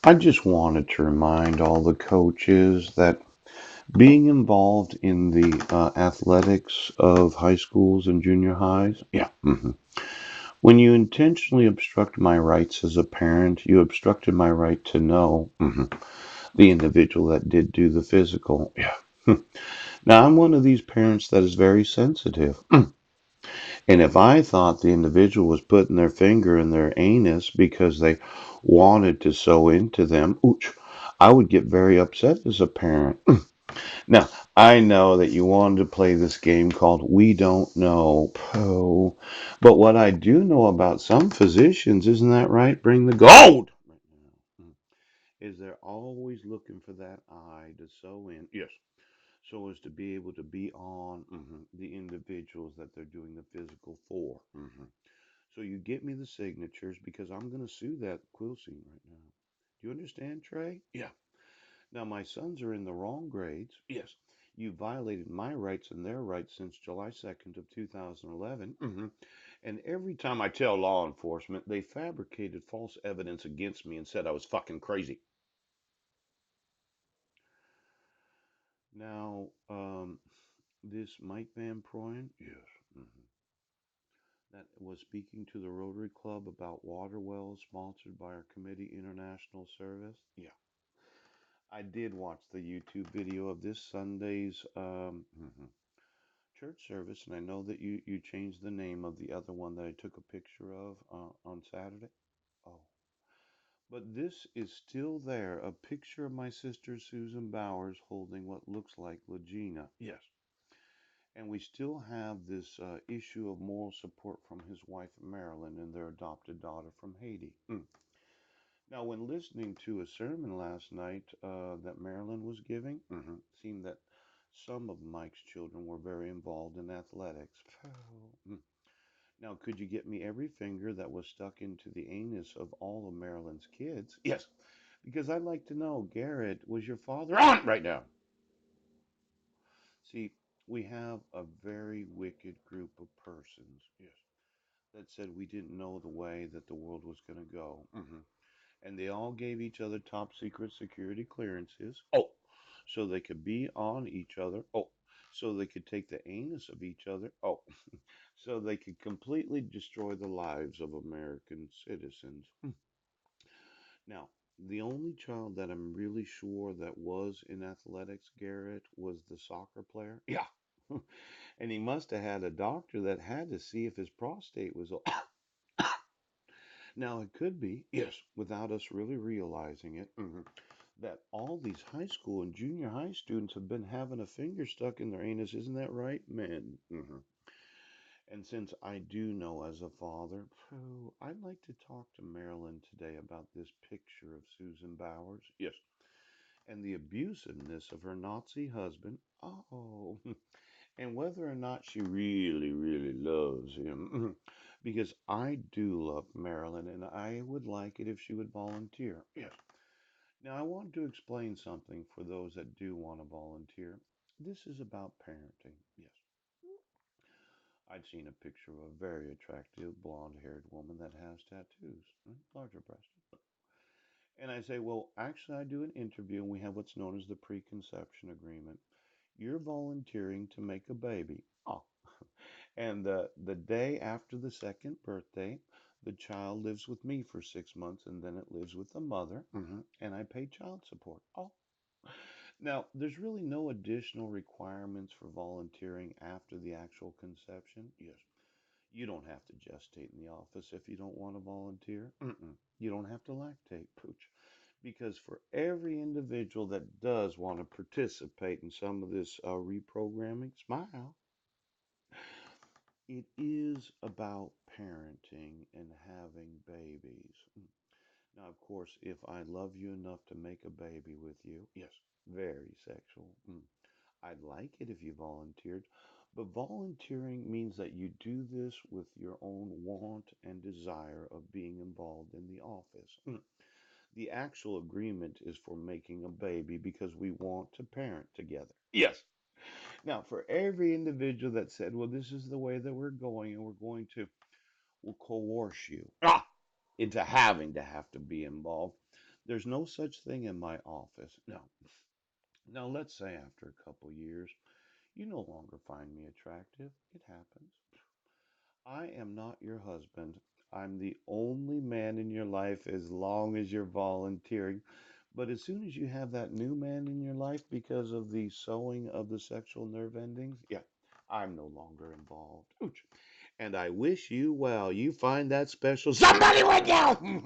I just wanted to remind all the coaches that being involved in the athletics of high schools and junior highs, yeah. When you intentionally obstruct my rights as a parent, you obstructed my right to know the individual that did do the physical. Yeah. Now, I'm one of these parents that is very sensitive. And if I thought the individual was putting their finger in their anus because they wanted to sew into them, ooch, I would get very upset as a parent. Now, I know that you wanted to play this game called We Don't Know. Oh, but what I do know about some physicians, isn't that right? Bring the gold! Is they're always looking for that eye to sew in. Yes. So as to be able to be on the individuals that they're doing the physical for. So you get me the signatures because I'm going to sue that quill scene right now. Do you understand, Trey? Yeah. Now, my sons are in the wrong grades. Yes. You violated my rights and their rights since July 2nd of 2011. And every time I tell law enforcement, they fabricated false evidence against me and said I was fucking crazy. Now, this Mike Van Proyen, yes, that was speaking to the Rotary Club about water wells sponsored by our committee, International Service. Yeah. I did watch the YouTube video of this Sunday's church service, and I know that you changed the name of the other one that I took a picture of on Saturday. Oh, but this is still there, a picture of my sister Susan Bowers holding what looks like Legina. Yes, and we still have this issue of moral support from his wife Marilyn and their adopted daughter from Haiti. Now, when listening to a sermon last night that Marilyn was giving, seemed that some of Mike's children were very involved in athletics. Now, could you get me every finger that was stuck into the anus of all of Marilyn's kids? Yes, because I'd like to know, Garrett, was your father on right now? See, we have a very wicked group of persons, yes, that said we didn't know the way that the world was going to go. And they all gave each other top secret security clearances. Oh, so they could be on each other. Oh, so they could take the anus of each other. Oh, so they could completely destroy the lives of American citizens. Now, the only child that I'm really sure that was in athletics, Garrett, was the soccer player. Yeah. And he must have had a doctor that had to see if his prostate was. Now, it could be, yes, without us really realizing it, that all these high school and junior high students have been having a finger stuck in their anus. Isn't that right, man? And since I do know as a father, I'd like to talk to Marilyn today about this picture of Susan Bowers. Yes. And the abusiveness of her Nazi husband. Oh, and whether or not she really, really loves him. Because I do love Marilyn and I would like it if she would volunteer. Yes. Now, I want to explain something for those that do want to volunteer. This is about parenting. Yes. I'd seen a picture of a very attractive blonde haired woman that has tattoos, larger breasts. And I say, well, actually, I do an interview and we have what's known as the preconception agreement. You're volunteering to make a baby. Oh, and the day after the second birthday, the child lives with me for 6 months and then it lives with the mother, and I pay child support. Oh, now there's really no additional requirements for volunteering after the actual conception. Yes, you don't have to gestate in the office if you don't want to volunteer. You don't have to lactate, pooch. Because for every individual that does want to participate in some of this reprogramming, smile, it is about parenting and having babies. Now, of course, if I love you enough to make a baby with you, yes, very sexual. I'd like it if you volunteered, but volunteering means that you do this with your own want and desire of being involved in the office. The actual agreement is for making a baby because we want to parent together. Yes. Now, for every individual that said, well, this is the way that we're going and we're going to, will coerce you into having to have to be involved, There's no such thing in my office. No. Now, let's say after a couple years, you no longer find me attractive. It happens. I am not your husband. I'm the only man in your life as long as you're volunteering. But as soon as you have that new man in your life because of the sewing of the sexual nerve endings, yeah, I'm no longer involved. Ooch. And I wish you well. You find that special somebody with you.